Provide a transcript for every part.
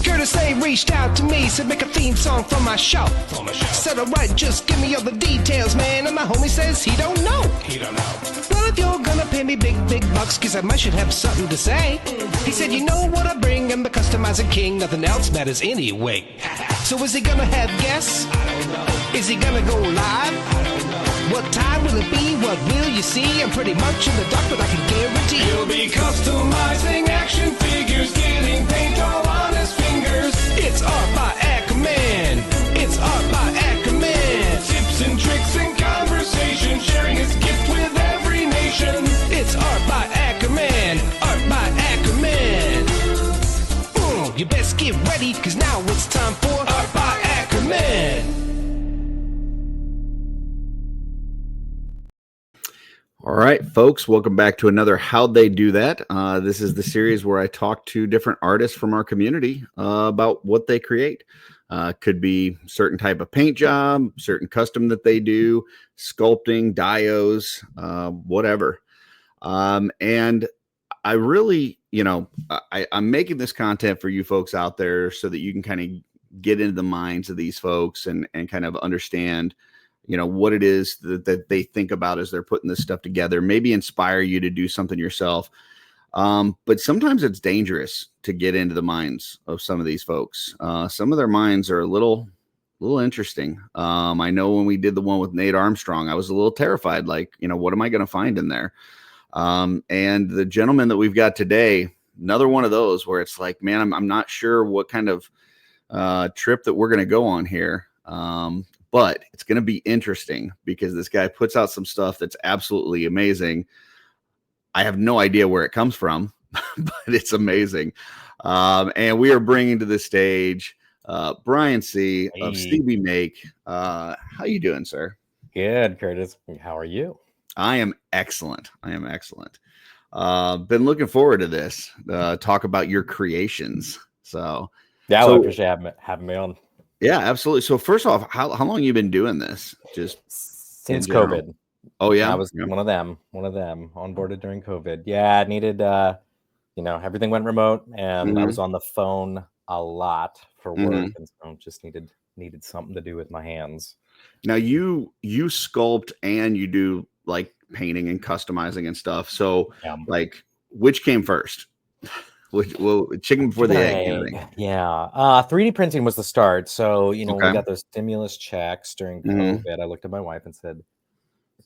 Curtis A reached out to me, said make a theme song for my show. Said alright, just give me all the details, man. And my homie says he don't know. Well, if you're gonna pay me big bucks, cause I might should have something to say. He said, you know what I bring, I'm the customizing king, nothing else matters anyway. So is he gonna have guests? I don't know. Is he gonna go live? I don't know. What time will it be? What will you see? I'm pretty much in the dark, but I can guarantee he'll be customizing action figures, getting paint all on his fingers. It's art by Akerman. It's art by Akerman. Tips and tricks and conversation, sharing his gift with every nation. It's art by Akerman. Art by Akerman. You best get ready, cause now it's time for Art by Akerman. All right, folks, welcome back to another How'd They Do That? This is the series where I talk to different artists from our community about what they create. Could be certain type of paint job, certain custom that they do, sculpting, dios, whatever. And I really, I'm making this content for you folks out there so that you can kind of get into the minds of these folks and kind of understand what it is that they think about as they're putting this stuff together, maybe inspire you to do something yourself. But sometimes it's dangerous to get into the minds of some of these folks. Some of their minds are a little interesting. I know when we did the one with Nate Armstrong, I was a little terrified, like, what am I going to find in there? And the gentleman that we've got today, another one of those where it's like, man, I'm not sure what kind of trip that we're going to go on here. But it's going to be interesting because this guy puts out some stuff that's absolutely amazing. I have no idea where it comes from, but it's amazing. And we are bringing to the stage Brian Seay of see.b.make. How you doing, sir? Good, Curtis. How are you? I am excellent. Been looking forward to this. Talk about your creations. So yeah, I appreciate having me on. Yeah, absolutely. So first off, how long you been doing this? Just since COVID. Oh yeah, I was one of them onboarded during COVID. Yeah, I needed everything went remote, and I was on the phone a lot for work, and so just needed something to do with my hands. Now you sculpt and you do like painting and customizing and stuff. So like, which came first? Well, chicken before the egg kind of thing. Yeah. 3D printing was the start. So, when we got those stimulus checks during COVID, I looked at my wife and said,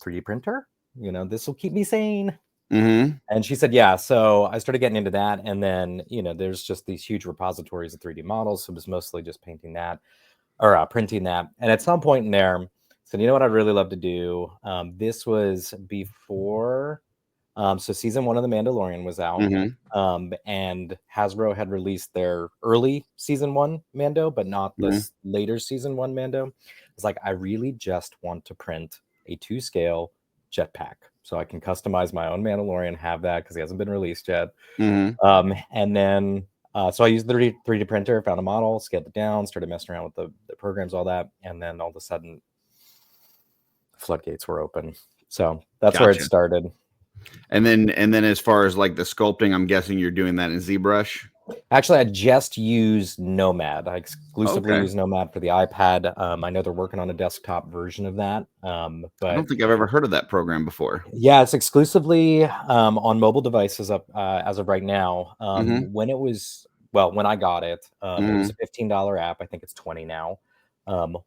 3D printer? This will keep me sane. And she said, yeah. So I started getting into that. And then, there's just these huge repositories of 3D models. So it was mostly just painting that or printing that. And at some point in there, I said, you know what I'd really love to do? This was before... so season 1 of The Mandalorian was out, and Hasbro had released their early season 1 Mando, but not the later season 1 Mando. It's like, I really just want to print a 2-scale jetpack so I can customize my own Mandalorian, have that because he hasn't been released yet. And then, so I used the 3D printer, found a model, scaled it down, started messing around with the programs, all that. And then all of a sudden, floodgates were open. So that's where it started. And then as far as like the sculpting, I'm guessing you're doing that in ZBrush. Actually, I just use Nomad. I exclusively use Nomad for the iPad. I know they're working on a desktop version of that. But I don't think I've ever heard of that program before. Yeah, it's exclusively on mobile devices as of right now. When I got it, it was a $15 app. I think it's $20 now.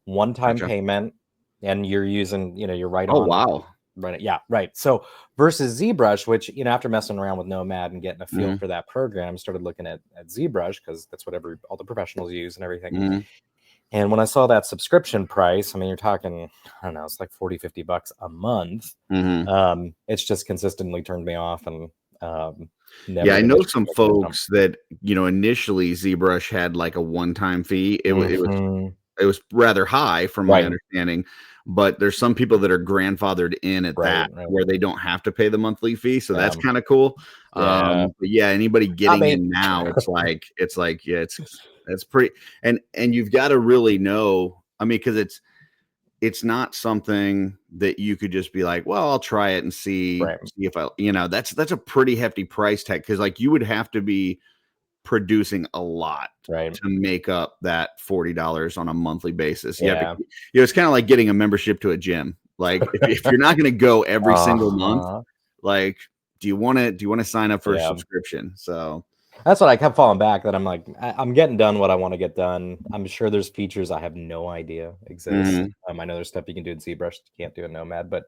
One-time payment, and you're using, you're right on. Oh, wow. Right. Yeah. Right. So versus ZBrush, which, after messing around with Nomad and getting a feel for that program, started looking at ZBrush because that's what all the professionals use and everything. And when I saw that subscription price, I mean, you're talking, I don't know, it's like $40-50 a month. It's just consistently turned me off. And I know some folks that, initially ZBrush had like a one-time fee. It was rather high from my understanding. But there's some people that are grandfathered in at where they don't have to pay the monthly fee. So that's kind of cool. But anybody getting in now, it's pretty, and you've got to really know, I mean, because it's not something that you could just be like, well, I'll try it and see if I, that's a pretty hefty price tag, because like you would have to be producing a lot to make up that $40 on a monthly basis. Yeah. It's kind of like getting a membership to a gym. Like if you're not going to go every single month, like, do you want to sign up for a subscription? So that's what I kept falling back, that I'm like, I'm getting done what I want to get done. I'm sure there's features I have no idea exist. I know there's stuff you can do in ZBrush you can't do in Nomad, but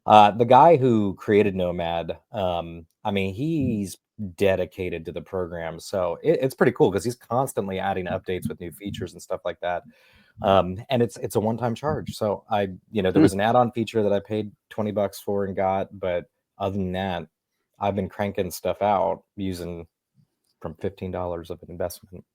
the guy who created Nomad, I mean, he's dedicated to the program, so it's pretty cool because he's constantly adding updates with new features and stuff like that. And it's a one-time charge. So there was an add-on feature that I paid $20 for and got, but other than that, I've been cranking stuff out using from $15 of an investment.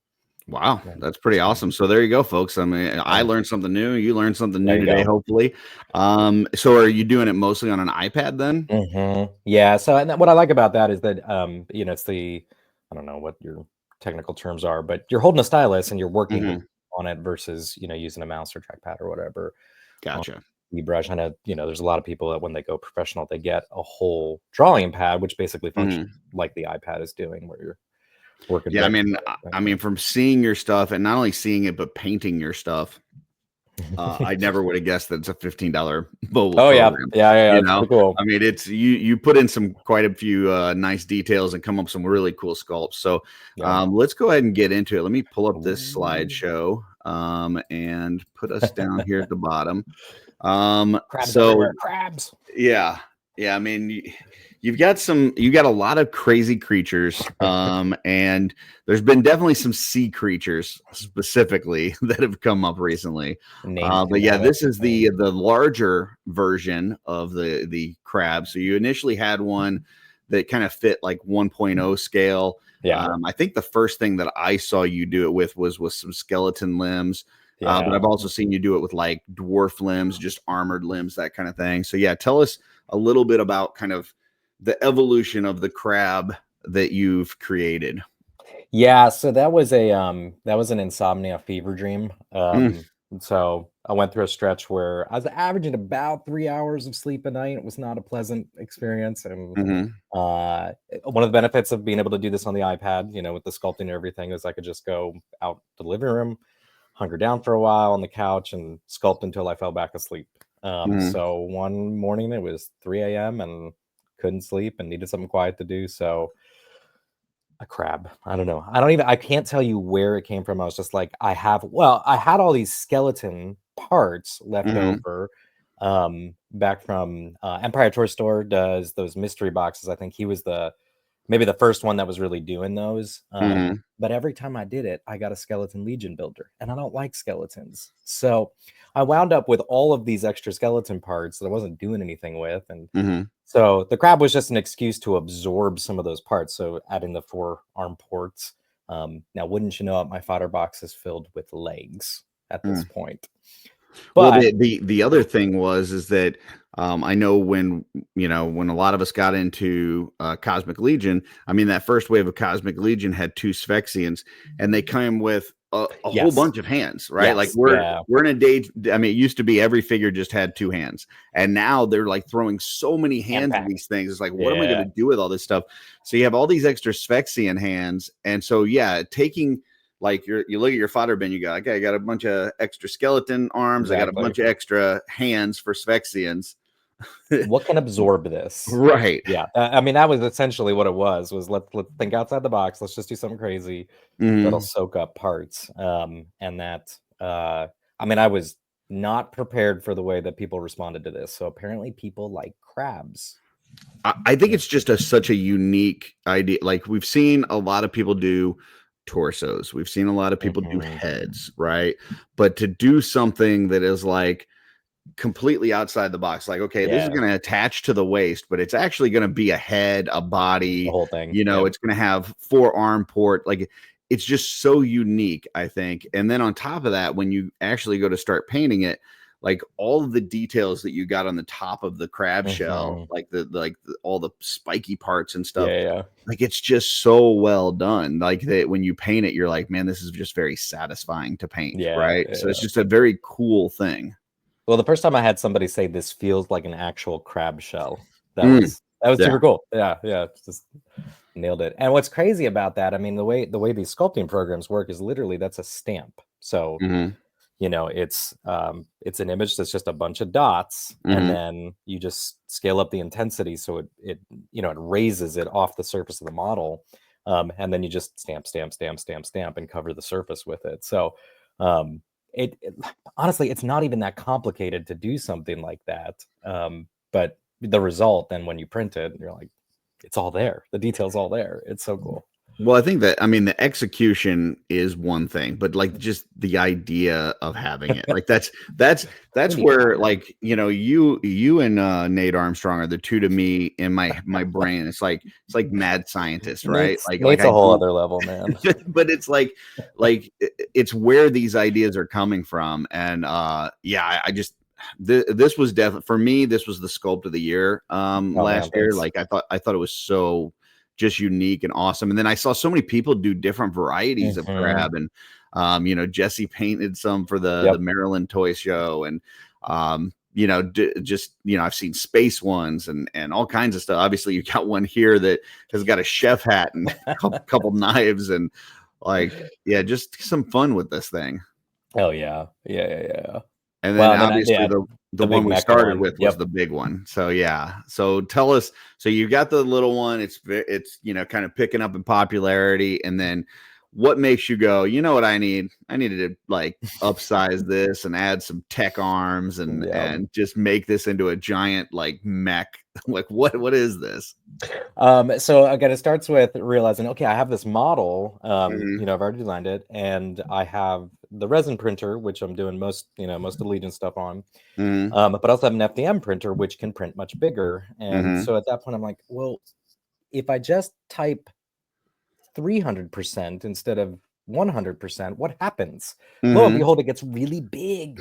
Wow, that's pretty awesome. So there you go, folks. I mean, I learned something new. You learned something new today, hopefully. So are you doing it mostly on an iPad then? Yeah. So what I like about that is that it's I don't know what your technical terms are, but you're holding a stylus and you're working on it versus using a mouse or trackpad or whatever. Gotcha. ZBrush, I know there's a lot of people that when they go professional, they get a whole drawing pad, which basically functions like the iPad is doing, where you're working. Yeah, I mean, from seeing your stuff, and not only seeing it but painting your stuff, I never would have guessed that it's a $15 mobile program. Yeah. It's pretty cool. I mean, it's you put in quite a few nice details and come up with some really cool sculpts. So let's go ahead and get into it. Let me pull up this slideshow and put us down here at the bottom. Crabs everywhere. Crabs. Yeah. I mean, you got a lot of crazy creatures, and there's been definitely some sea creatures specifically that have come up recently. But yeah, this is the larger version of the crab. So you initially had one that kind of fit like 1.0 scale. I think the first thing that I saw you do it with was with some skeleton limbs. But I've also seen you do it with like dwarf limbs, just armored limbs, that kind of thing. So yeah, tell us a little bit about kind of the evolution of the crab that you've created. Yeah, so that was an insomnia fever dream. So I went through a stretch where I was averaging about 3 hours of sleep a night. It was not a pleasant experience. And one of the benefits of being able to do this on the iPad, with the sculpting and everything, is I could just go out to the living room, hunker down for a while on the couch and sculpt until I fell back asleep. So one morning it was 3 a.m. and couldn't sleep and needed something quiet to do. So a crab. I don't know. I can't tell you where it came from. I was just like, I had all these skeleton parts left over back from Empire Toy Store does those mystery boxes. I think he was maybe the first one that was really doing those. But every time I did it, I got a skeleton legion builder, and I don't like skeletons. So I wound up with all of these extra skeleton parts that I wasn't doing anything with. And so the crab was just an excuse to absorb some of those parts. So adding the 4 arm ports. Now, wouldn't you know it, my fodder box is filled with legs at this point. But well, the other thing is that I know when a lot of us got into Cosmic Legion, I mean, that first wave of Cosmic Legion had 2 Sphexians, and they came with a whole bunch of hands, right? Like we're in a day. I mean, it used to be every figure just had 2 hands, and now they're like throwing so many hands at these things. It's like, what am I going to do with all this stuff? So you have all these extra Sphexian hands, and so taking. Like you look at your fodder bin, you go, okay, I got a bunch of extra skeleton arms. I got a bunch of extra hands for Sphexians. What can absorb this? Right. Yeah. I mean, that was essentially what it was let's think outside the box. Let's just do something crazy that'll soak up parts. And that, I mean, I was not prepared for the way that people responded to this. So apparently people like crabs. I think it's just such a unique idea. Like we've seen a lot of people do torsos. We've seen a lot of people do heads, right? But to do something that is like completely outside the box, like, okay, this is going to attach to the waist, but it's actually going to be a head, a body, the whole thing. It's going to have 4 arm port. Like it's just so unique, I think. And then on top of that, when you actually go to start painting it, like all of the details that you got on the top of the crab shell, like all the spiky parts and stuff, like it's just so well done. Like that when you paint it, you're like, man, this is just very satisfying to paint, right? So it's just a very cool thing. Well, the first time I had somebody say this feels like an actual crab shell, that was super cool. Yeah, just nailed it. And what's crazy about that, I mean, the way these sculpting programs work is literally that's a stamp. So you know, it's an image that's just a bunch of dots, and then you just scale up the intensity so it you know, it raises it off the surface of the model, and then you just stamp and cover the surface with it. So it honestly, it's not even that complicated to do something like that, but the result then when you print it, you're like, it's all there, the detail's all there. It's so cool. Well, I think that, I mean, the execution is one thing, but like just the idea of having it, like that's where, like, you know, you and Nate Armstrong are the two to me in my brain. It's like mad scientist, right? Nate's a whole other level, man. But it's like it's where these ideas are coming from, and yeah, I just. This was definitely for me. This was the sculpt of the year last year. Like I thought it was so just unique and awesome. And then I saw so many people do different varieties of crab, and you know, Jesse painted some for the Maryland Toy Show, and you know, just, you know, I've seen space ones and all kinds of stuff. Obviously, you got one here that has got a chef hat and a couple knives, and like, yeah, just some fun with this thing. Oh yeah. And then obviously the one we started with was the big one. So yeah. So tell us. So you got the little one. It's you know, kind of picking up in popularity. And then what makes you go, you know what I need? I needed to like upsize this and add some tech arms and just make this into a giant like mech. Like what is this? So again, it starts with realizing, okay, I have this model, you know, I've already designed it, and I have the resin printer, which I'm doing most of the Legion stuff on, but I also have an FDM printer, which can print much bigger. And so at that point, I'm like, well, if I just type 300% instead of 100%, what happens? Lo and behold, it gets really big.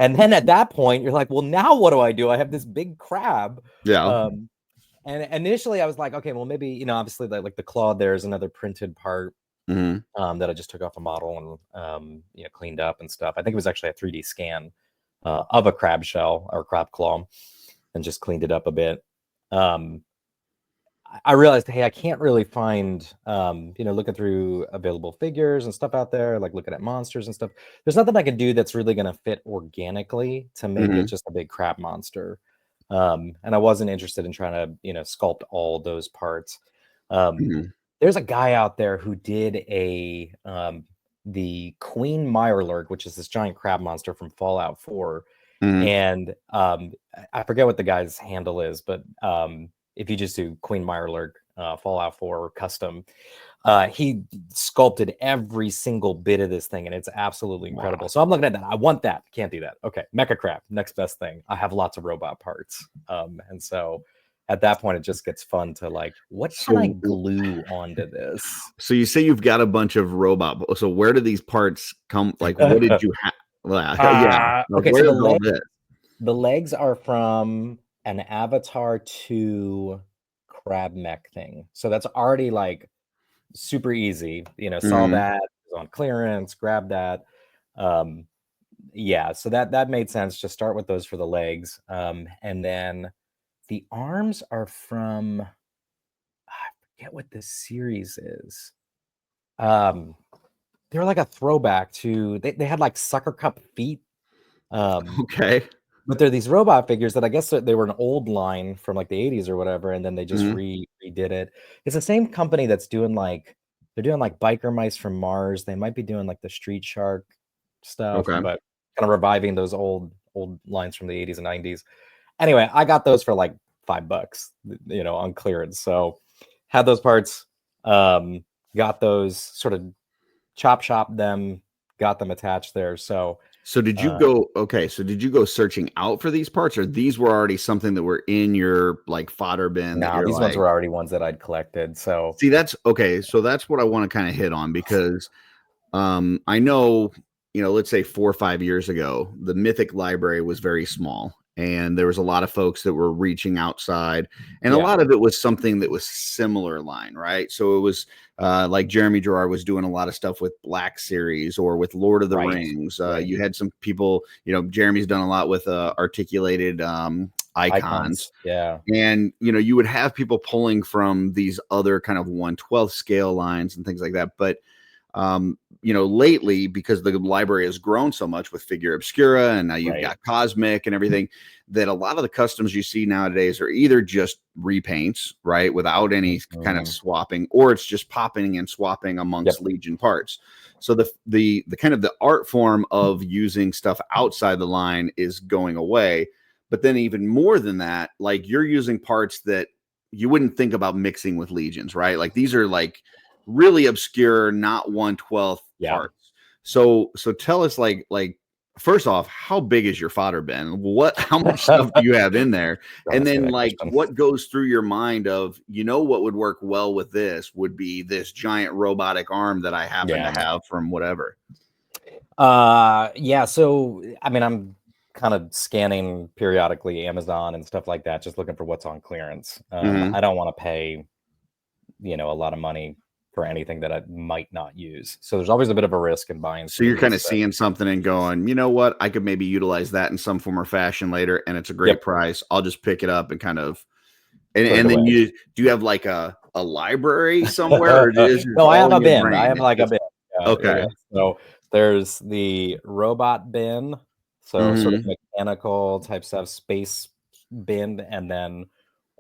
And then at that point, you're like, well, now what do I do? I have this big crab. And initially I was like, okay, well, maybe, you know, obviously like the claw there is another printed part that I just took off a model and, you know, cleaned up and stuff. I think it was actually a 3D scan of a crab shell or crab claw and just cleaned it up a bit. I realized, hey, I can't really find, you know, looking through available figures and stuff out there, like looking at monsters and stuff. There's nothing I can do that's really going to fit organically to make it just a big crab monster. And I wasn't interested in trying to, you know, sculpt all those parts. There's a guy out there who did the Queen Mirelurk, which is this giant crab monster from Fallout 4. And I forget what the guy's handle is, but if you just do Queen Mirelurk Fallout 4 custom, he sculpted every single bit of this thing, and it's absolutely incredible. So I'm looking at that. I want that. Can't do that. Okay, Mecha Crab, next best thing. I have lots of robot parts, and so at that point, it just gets fun to like, what can I glue onto this? So you say you've got a bunch of robot. So where do these parts come? Like, what did you have? Yeah. Okay, so the legs are from an Avatar 2 crab mech thing. So that's already like super easy. You know, saw that, was on clearance, grabbed that. Yeah, so that made sense. Just start with those for the legs. And then the arms are from, I forget what this series is. They're like a throwback to, they had like sucker cup feet. Okay. But they're these robot figures that I guess they were an old line from like the 80s or whatever, and then they just redid it. It's the same company that's doing like, they're doing like Biker Mice from Mars. They might be doing like the Street Shark stuff, but kind of reviving those old lines from the 80s and 90s. Anyway, I got those for like $5, you know, on clearance. So had those parts, got those, sort of chop shop them, got them attached there. So did you go, so did you go searching out for these parts, or these were already something that were in your like fodder bin? No, these ones were already ones that I'd collected. So see, that's okay. So that's what I want to kind of hit on, because I know, you know, let's say 4 or 5 years ago, the Mythic library was very small. and there was a lot of folks that were reaching outside, and a lot of it was something that was similar line, right? So it was like Jeremy Gerard was doing a lot of stuff with Black Series or with Lord of the Rings. You had some people, Jeremy's done a lot with articulated icons. And you would have people pulling from these other kind of 1/12 scale lines and things like that. But lately, because the library has grown so much with Figure Obscura, and now you've got Cosmic and everything, that a lot of the customs you see nowadays are either just repaints, right, without any kind of swapping, or it's just popping and swapping amongst Legion parts. So the kind of the art form of using stuff outside the line is going away. But then even more than that, like, you're using parts that you wouldn't think about mixing with Legions, right? Like, these are like really obscure, not 1/12 parts. So tell us, like first off, how big is your fodder bin? How much stuff do you have in there? And then, like, what goes through your mind of, what would work well with this would be this giant robotic arm that I happen to have from whatever. So I mean, I'm kind of scanning periodically Amazon and stuff like that, just looking for what's on clearance. I don't want to pay, a lot of money for anything that I might not use. So there's always a bit of a risk in buying. So you're kind of seeing something and going, you know what, I could maybe utilize that in some form or fashion later, and it's a great price. I'll just pick it up and kind of, and then do you have like a library somewhere? Or no, I have a bin. I have like a bin. Okay. So there's the robot bin, so sort of mechanical type stuff, space bin, and then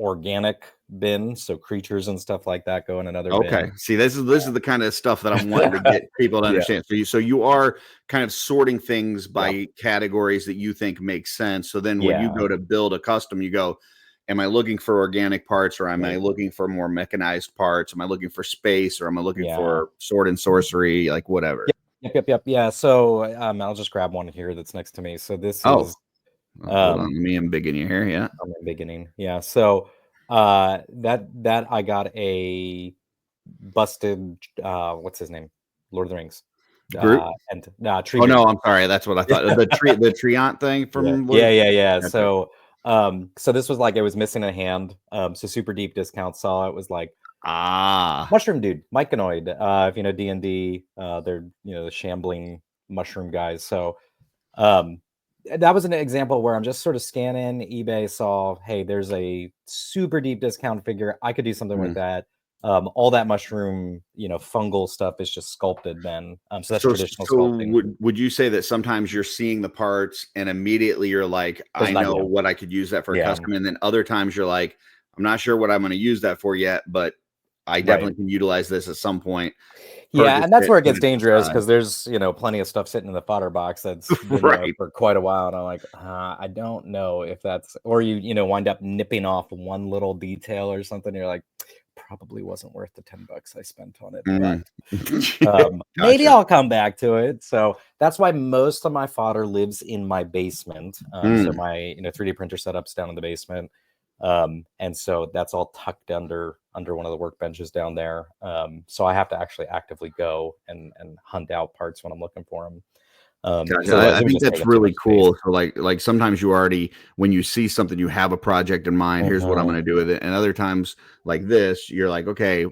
organic bin, so creatures and stuff like that go in another bin. See, this is the kind of stuff that I'm wanting to get people to understand. So you are kind of sorting things by categories that you think make sense. So then when you go to build a custom, you go, am I looking for organic parts, or am I looking for more mechanized parts? Am I looking for space, or am I looking for sword and sorcery, like whatever? Yep. Yeah. So I'll just grab one here that's next to me. So this is hold on, me and Biggin here. Yeah. I'm beginning. Yeah. So that I got a busted what's his name? Lord of the Rings. Tree. Oh no, I'm sorry. That's what I thought. The Treant thing from yeah. So so this was like, it was missing a hand. So super deep discount saw it was like Mushroom Dude, Myconoid. If you know D&D, they're the shambling mushroom guys. So that was an example where I'm just sort of scanning eBay, saw, hey, there's a super deep discount figure. I could do something with that. All that mushroom, fungal stuff is just sculpted then. So that's traditional sculpting. Would you say that sometimes you're seeing the parts and immediately you're like, I know what I could use that for a custom, and then other times you're like, I'm not sure what I'm going to use that for yet, but I definitely can utilize this at some point. Yeah, and that's where it gets dangerous, because there's plenty of stuff sitting in the fodder box that's been there for quite a while, and I'm like, I don't know if that's, or you wind up nipping off one little detail or something. You're like, probably wasn't worth the $10 I spent on it, but maybe I'll come back to it. So that's why most of my fodder lives in my basement. So my 3D printer setup's down in the basement. And so that's all tucked under one of the workbenches down there. So I have to actually actively go and hunt out parts when I'm looking for them. I think that's really cool. So like sometimes you already, when you see something, you have a project in mind. Here's what I'm going to do with it. And other times like this, you're like, okay,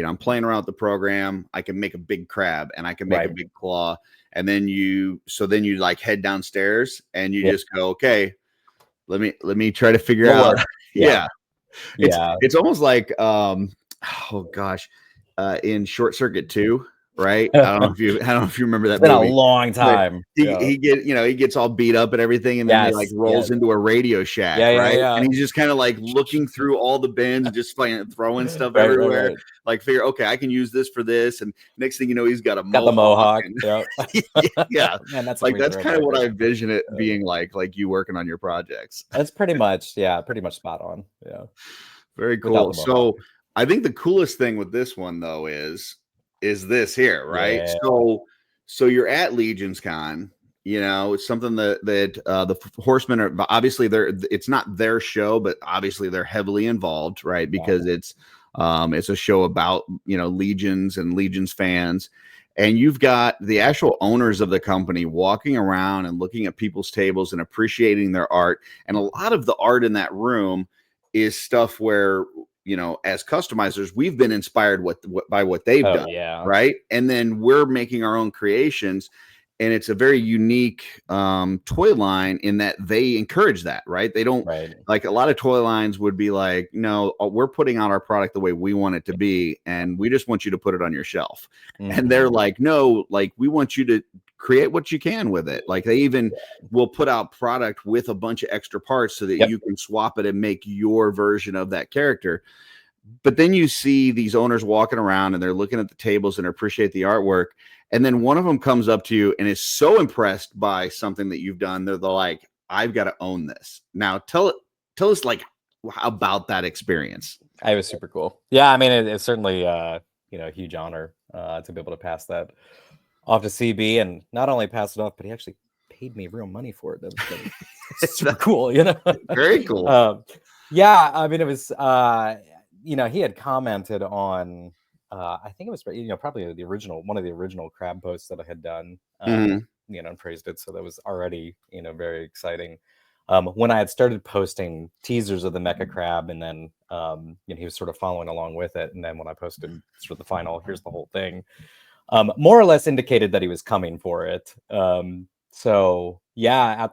I'm playing around with the program. I can make a big crab and I can make a big claw. And then you like head downstairs and you just go, okay, let me try to figure out. It's almost like in Short Circuit 2, right? I don't know if you remember that. It's been a long time. He gets all beat up and everything, and then he like rolls into a Radio Shack, right? And he's just kind of like looking through all the bins and just throwing stuff everywhere. Right. Like, figure, okay, I can use this for this, and next thing you know, he's got the mohawk. Yeah, man, that's kind of what I envision it being like you working on your projects. That's pretty much spot on. Yeah, very cool. So I think the coolest thing with this one though is this here, right? So you're at Legions Con, it's something that the Horsemen are obviously it's not their show, but obviously they're heavily involved, right? Because it's a show about Legions and Legions fans. and you've got the actual owners of the company walking around and looking at people's tables and appreciating their art. And a lot of the art in that room is stuff where, you know, as customizers, we've been inspired by what they've done, right? And then we're making our own creations. And it's a very unique toy line in that they encourage that, right? They don't like a lot of toy lines would be like, no, we're putting out our product the way we want it to be, and we just want you to put it on your shelf. And they're like, no, like we want you to create what you can with it. Like they even will put out product with a bunch of extra parts so that you can swap it and make your version of that character. But then you see these owners walking around and they're looking at the tables and appreciate the artwork. And then one of them comes up to you and is so impressed by something that you've done. They're like, I've got to own this. Now tell us like about that experience. It was super cool. Yeah. I mean, it's certainly, you know, a huge honor to be able to pass that off to CB, and not only pass it off, but he actually paid me real money for it. That was super cool, you know? Very cool. Yeah. I mean, it was, you know, he had commented on, I think it was, you know, probably one of the original crab posts that I had done, you know, and praised it. So that was already, you know, very exciting. When I had started posting teasers of the Mecha Crab, and then, you know, he was sort of following along with it. And then when I posted sort of the final, here's the whole thing, more or less indicated that he was coming for it. So yeah,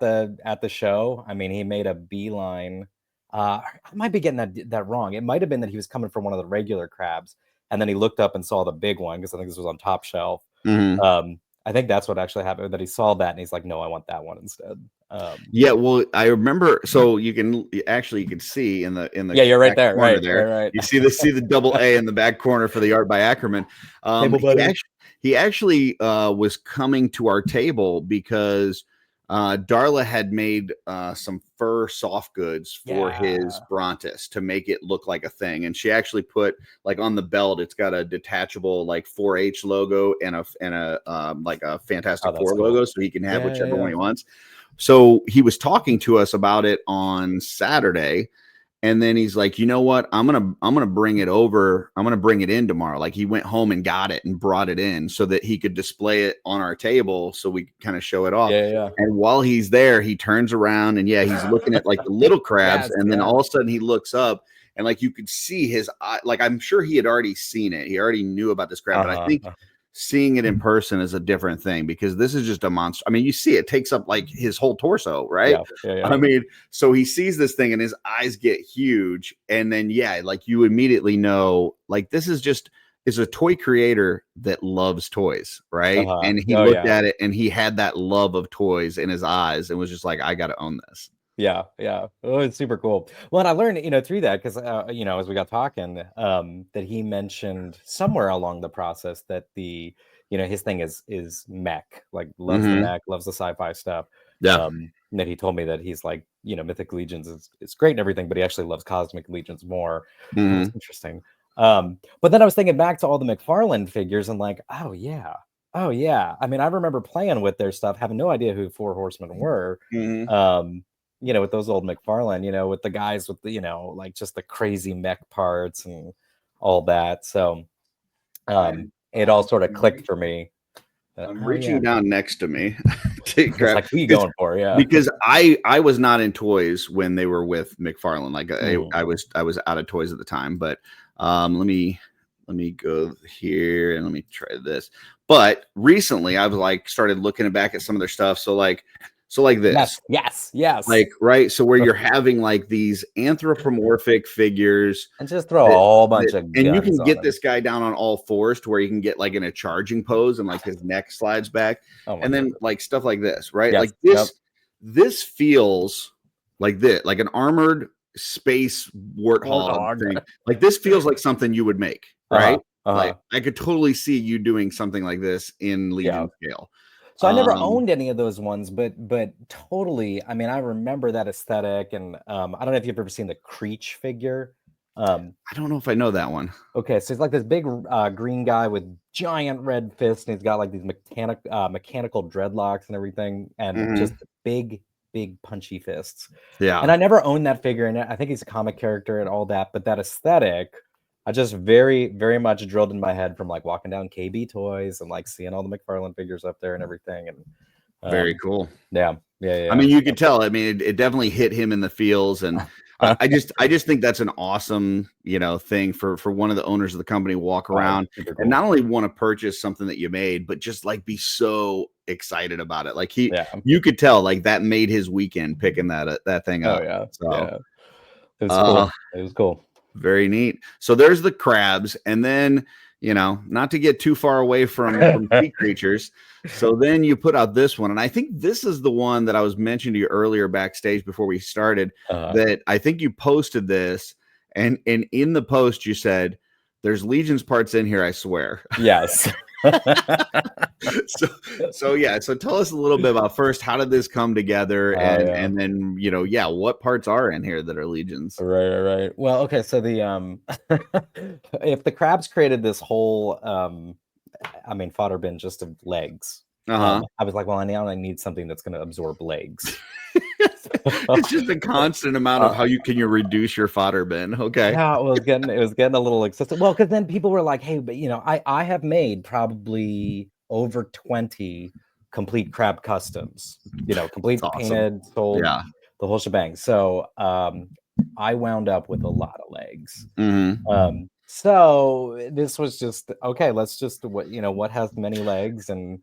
at the show, I mean, he made a beeline. I might be getting that wrong. It might have been that he was coming from one of the regular crabs, and then he looked up and saw the big one, because I think this was on top shelf. I think that's what actually happened, that he saw that and he's like, no, I want that one instead. Yeah, well, I remember. So you can see in the yeah, you're right there, right. You see the double A in the back corner for the art by Akerman. He actually was coming to our table because Darla had made some fur soft goods for his Brontis to make it look like a thing, and she actually put like on the belt, it's got a detachable like 4-H logo and a like a Fantastic Four logo, so he can have whichever one he wants. So he was talking to us about it on Saturday, and then he's like, you know what? I'm gonna bring it over. I'm gonna bring it in tomorrow. Like he went home and got it and brought it in so that he could display it on our table, so we could kind of show it off. And while he's there, he turns around and he's looking at like the little crabs, and then all of a sudden he looks up and like you could see his eye. Like I'm sure he had already seen it. He already knew about this crab, but I think seeing it in person is a different thing, because this is just a monster. I mean, you see it takes up like his whole torso, right? I mean, so he sees this thing and his eyes get huge, and then like you immediately know, like this is a toy creator that loves toys, right? And he looked at it and he had that love of toys in his eyes and was just like, I got to own this. Yeah. Oh, it's super cool. Well, and I learned, you know, through that, because you know, as we got talking, that he mentioned somewhere along the process that you know, his thing is mech, like loves the mech, loves the sci-fi stuff. And that he told me that he's like, you know, Mythic Legions is great and everything, but he actually loves Cosmic Legions more. That's interesting. But then I was thinking back to all the McFarlane figures and like, oh yeah. I mean, I remember playing with their stuff, having no idea who Four Horsemen were. You know, with those old McFarlane, you know, with the guys with the, you know, like just the crazy mech parts and all that. So it all sort of clicked for me. I'm reaching down next to me to grab. Like, who are you going for? Yeah, because I was not in toys when they were with McFarlane. Like I was out of toys at the time. But let me go here and let me try this. But recently, I've like started looking back at some of their stuff. So like this. Yes. Like, right. So where you're having like these anthropomorphic figures and just throw a whole bunch of guns, and you can get this guy down on all fours to where you can get like in a charging pose and like his neck slides back. And then like stuff like this, right? Like this feels like like an armored space warthog thing. Like this feels like something you would make, right? Like I could totally see you doing something like this in Legion scale. So I never owned any of those ones, but totally. I mean, I remember that aesthetic, and I don't know if you've ever seen the Creech figure. I don't know if I know that one. Okay, so it's like this big green guy with giant red fists, and he's got like these mechanical dreadlocks and everything, and just big punchy fists. Yeah. And I never owned that figure, and I think he's a comic character and all that, but that aesthetic I just very, very much drilled in my head from like walking down KB Toys and like seeing all the McFarlane figures up there and everything. And very cool. Yeah. I mean, you could tell. I mean, it definitely hit him in the feels, and I just think that's an awesome, thing for one of the owners of the company walk around cool. And not only want to purchase something that you made, but just like be so excited about it. Like you could tell like that made his weekend picking that thing up. Yeah. So, yeah. It was cool. It was cool. Very neat. So there's the crabs, and then not to get too far away from sea creatures. So then you put out this one, and I think this is the one that I was mentioning to you earlier backstage before we started. That I think you posted this, and in the post you said, "There's Legion's parts in here, I swear." Yes. So tell us a little bit about first, how did this come together, and then what parts are in here that are Legions? Right. Well, okay, so the if the crabs created this whole fodder bin just of legs, I was like, well, I need something that's going to absorb legs. It's just a constant amount of how can you reduce your fodder bin. Okay. Yeah, it was getting a little excessive. Well, because then people were like, hey, but I have made probably over 20 complete crab customs, complete painted, sold, the whole shebang. So I wound up with a lot of legs. So this was just okay, let's just what has many legs and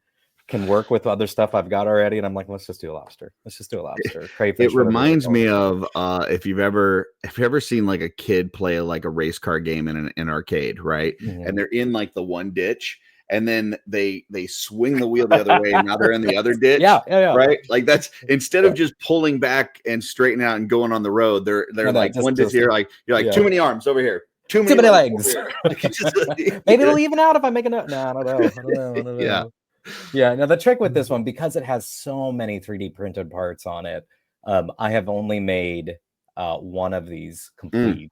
can work with other stuff I've got already. And I'm like, let's just do a lobster. Crayfish. It reminds me of if you've ever seen like a kid play like a race car game in an arcade, right? And they're in like the one ditch, and then they swing the wheel the other way, and now they're in the other ditch. Yeah. Right? Like that's instead of just pulling back and straightening out and going on the road, they're like one ditch here, like you're like too many arms over here. Too many legs. Maybe it'll even out if I make a note. No, I don't know. Yeah. Now the trick with this one, because it has so many 3D printed parts on it, I have only made one of these complete,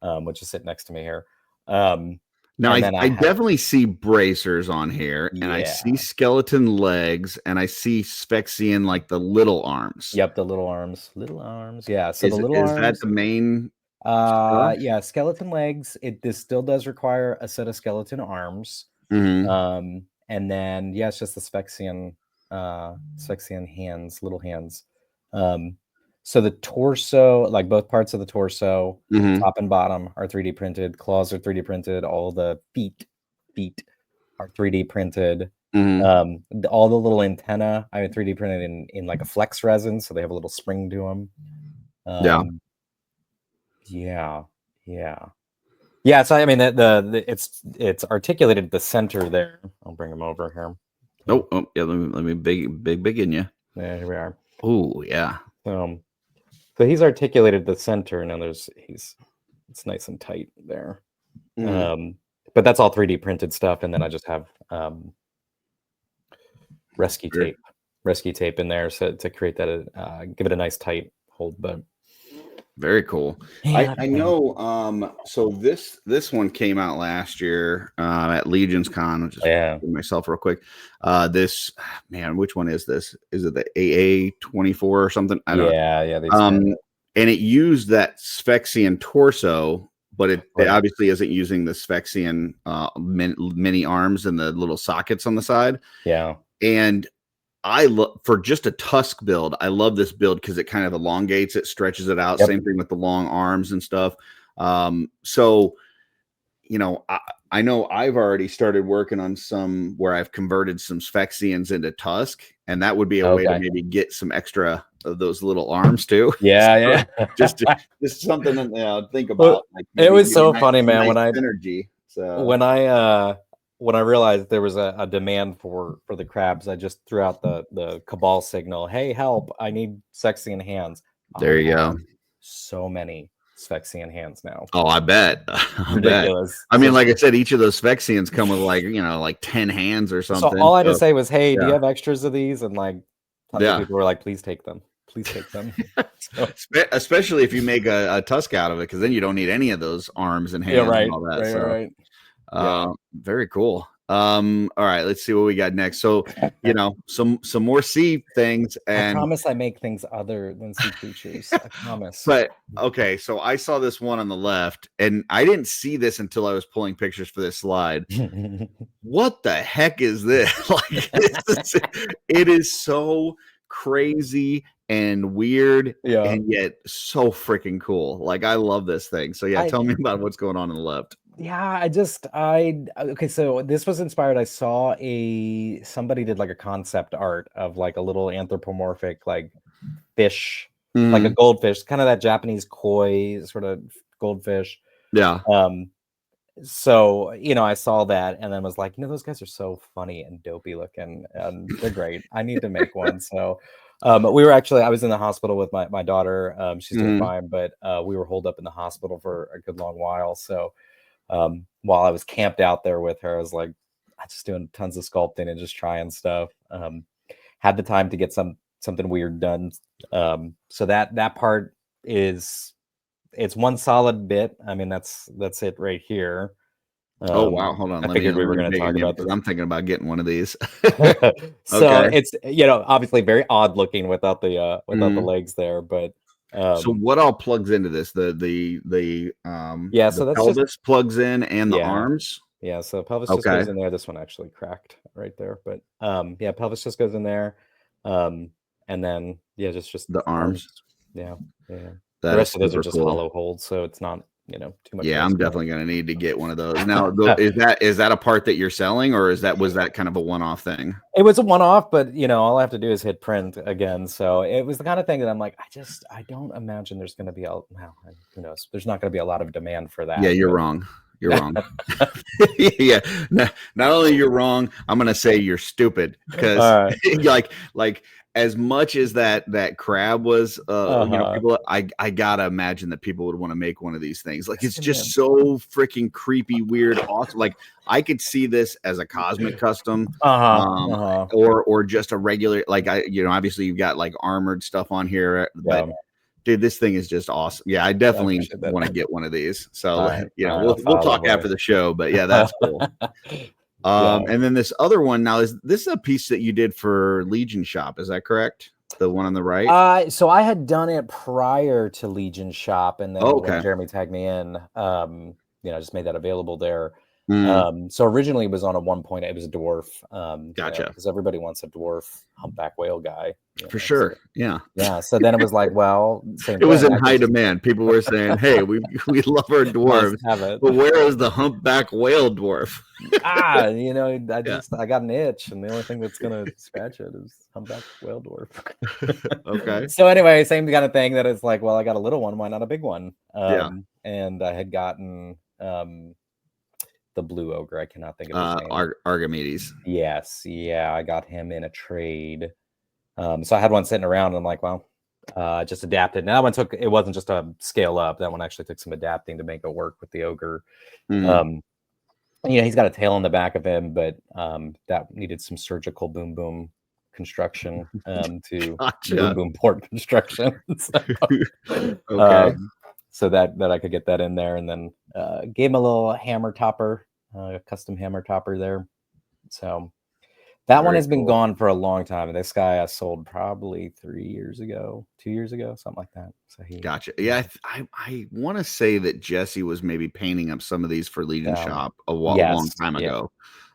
which is sitting next to me here. Now I definitely see bracers on here, and I see skeleton legs, and I see Sphexian like the little arms. Yep, the little arms. Yeah. So the little arms. Is that the main? Yeah, skeleton legs. This still does require a set of skeleton arms. And then it's just the Sphexian hands, little hands. So the torso, like both parts of the torso, top and bottom, are 3D printed. Claws are 3D printed. All the feet are 3D printed. All the little antenna, I 3D printed in like a flex resin, so they have a little spring to them. Yeah, so I mean, it's articulated at the center there. I'll bring them over here. Oh yeah, let me big in you. Yeah, here we are. Oh yeah. So he's articulated at the center, and then it's nice and tight there. But that's all 3D printed stuff, and then I just have rescue tape in there, so to create that, give it a nice tight hold. But very cool. I know. So this one came out last year at Legion's Con. I'll just give myself real quick. Which one is this? Is it the AA24 or something? I don't know. And it used that Sphexian torso, but it obviously isn't using the Sphexian mini arms and the little sockets on the side. Yeah. And for just a tusk build, I love this build because it kind of elongates it, stretches it out. Same thing with the long arms and stuff. So, I know I've already started working on some where I've converted some Sphexians into tusk, and that would be a way to maybe get some extra of those little arms too. Yeah. just something to think about. Like it was so funny, man. When I realized there was a demand for the crabs, I just threw out the cabal signal. Hey, help! I need Sphexian hands. There you go. So many Sphexian hands now. Oh, I bet. Ridiculous. I mean, like I said, each of those Sphexians come with like 10 hands or something. So all I had to say was, "Hey, do you have extras of these?" And like, people were like, "Please take them. Please take them." Especially if you make a tusk out of it, because then you don't need any of those arms and hands and all that. Right. Very cool. All right, let's see what we got next. So, some more sea things, and I promise I make things other than sea creatures. I promise. But okay, so I saw this one on the left, and I didn't see this until I was pulling pictures for this slide. What the heck is this? It is so crazy and weird, and yet so freaking cool. Like, I love this thing. So yeah, tell me about what's going on the left. Yeah, okay, so this was inspired. I saw somebody did like a concept art of like a little anthropomorphic like fish, like a goldfish, kind of that Japanese koi sort of goldfish. Yeah. So, I saw that and then was like, those guys are so funny and dopey looking and they're great. I need to make one. So, I was in the hospital with my daughter. She's doing fine, but we were holed up in the hospital for a good long while. So, while I was camped out there with her, I was like, just doing tons of sculpting and just trying stuff. Had the time to get something weird done. So that part it's one solid bit. I mean, that's it right here. Oh wow, hold on. I figured we were going to talk about this. I'm thinking about getting one of these. So it's obviously very odd looking without the legs there, but so what all plugs into this? The so that's pelvis just plugs in and the arms. Yeah, so pelvis just goes in there. This one actually cracked right there, but pelvis just goes in there, and then just the arms. Yeah. That the rest of those are just hollow holds, so it's not too much. Yeah, I'm definitely going to need to get one of those. Now, is that a part that you're selling, or was that kind of a one-off thing? It was a one-off, but all I have to do is hit print again. So it was the kind of thing that I'm like, I don't imagine there's going to be who knows? There's not going to be a lot of demand for that. Yeah, you're wrong. You're wrong. Yeah. Not only you're wrong, I'm going to say you're stupid because like as much as that crab was, people, I gotta imagine that people would want to make one of these things. Like, it's just so freaking creepy, weird, awesome. Like, I could see this as a cosmic custom, or just a regular. Like, obviously you've got like armored stuff on here, but dude, this thing is just awesome. Yeah, I definitely want to get one of these. So we'll talk after the show. But yeah, that's cool. And then this other one, now, is this a piece that you did for Legion Shop? Is that correct? The one on the right? So I had done it prior to Legion Shop, and then when Jeremy tagged me in, just made that available there. So originally it was on a 1.8, it was a dwarf. Gotcha. Because everybody wants a dwarf humpback whale guy. For sure. So, yeah. So then it was like, well, it was in high demand. People were saying, hey, we love our dwarves, but where is the humpback whale dwarf? I got an itch, and the only thing that's gonna scratch it is humpback whale dwarf. Okay. So anyway, same kind of thing, that it's like, well, I got a little one, why not a big one? And I had gotten the blue ogre. I cannot think of his name. Archimedes. Yes. Yeah. I got him in a trade. So I had one sitting around, and I'm like, well, just adapted. Now that one it wasn't just a scale up. That one actually took some adapting to make it work with the ogre. He's got a tail on the back of him, but that needed some surgical boom boom construction to boom boom port construction. So that I could get that in there, and then gave him a little hammer topper, custom hammer topper there. So that one has been gone for a long time. And this guy I sold probably 2 years ago, something like that. So gotcha. Yeah, I want to say that Jesse was maybe painting up some of these for Legion Shop a long time ago.